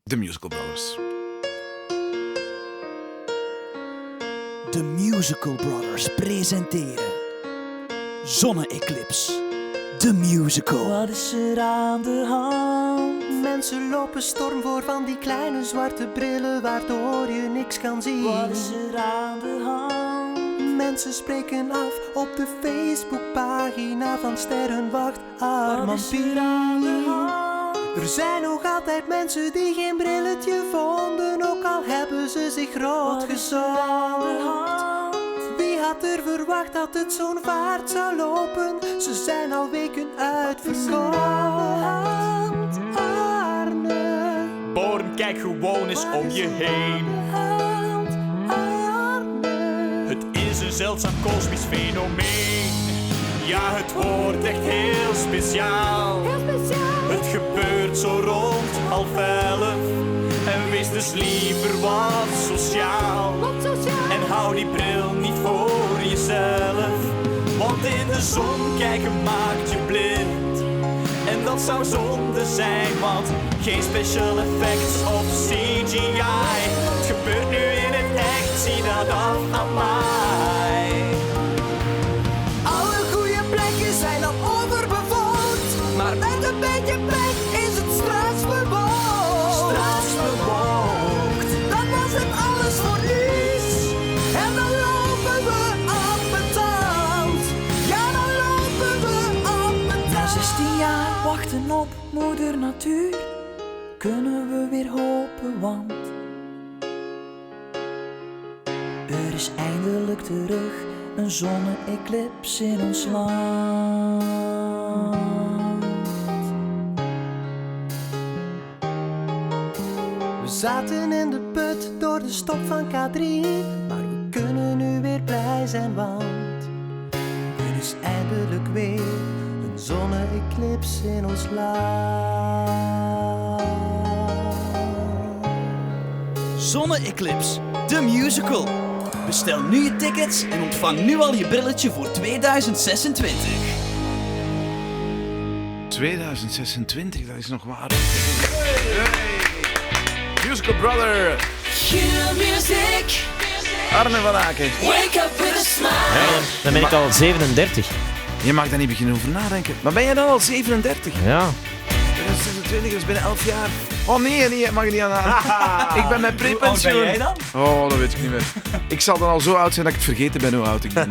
The Musical Brothers. The Musical Brothers presenteren Zonne-eclips, The Musical. Wat is er aan de hand? Mensen lopen storm voor van die kleine zwarte brillen waardoor je niks kan zien. Wat is er aan de hand? Mensen spreken af op de Facebookpagina van Sterrenwacht Wat Armand is er aan de Pier. hand? Er zijn nog altijd mensen die geen brilletje vonden, ook al hebben ze zich rood Wat is er aan de gezocht. hand? Wie had er verwacht dat het zo'n vaart zou lopen? Ze zijn al weken uitverkocht. Arne, Born, kijk gewoon eens om je heen. Arne. Het is een zeldzaam kosmisch fenomeen. Ja, het wordt echt heel speciaal. Het gebeurt zo rond 10:30. En wees dus liever wat sociaal. En hou die bril niet voor jezelf. Want in de zon kijken maakt je blind. En dat zou zonde zijn, want geen special effects of CGI. Het gebeurt nu in het echt, zie dat af aan mij. Alle goede plekken zijn al overbevolkt, maar met een beetje pech is het straks bewoond. Straks bewoond. Dan was het alles voor niets. En dan lopen we op het tand. Ja, dan lopen we op het Na tand. 16 jaar wachten op moeder natuur, kunnen we weer hopen, want er is eindelijk terug een zonne-eclips in ons land. We zaten in de put door de stop van K3, maar we kunnen nu weer blij zijn, want er is eindelijk weer een zonne-eclips in ons land. Zonne-eclips, The Musical. Bestel nu je tickets en ontvang nu al je brilletje voor 2026. 2026, dat is nog waar. Hey. Musical Brother. Q-music, Arne van Aken. wake up with a smile. Ja, dan ben ik al 37. Je mag daar niet beginnen over nadenken. Maar ben jij dan al 37? Ja. 2026, dat is binnen 11 jaar. Oh nee, mag je niet aan. Ik ben met prepensioen. Hoe oud ben jij dan? Oh, dat weet ik niet meer. Ik zal dan al zo oud zijn dat ik het vergeten ben hoe oud ik ben.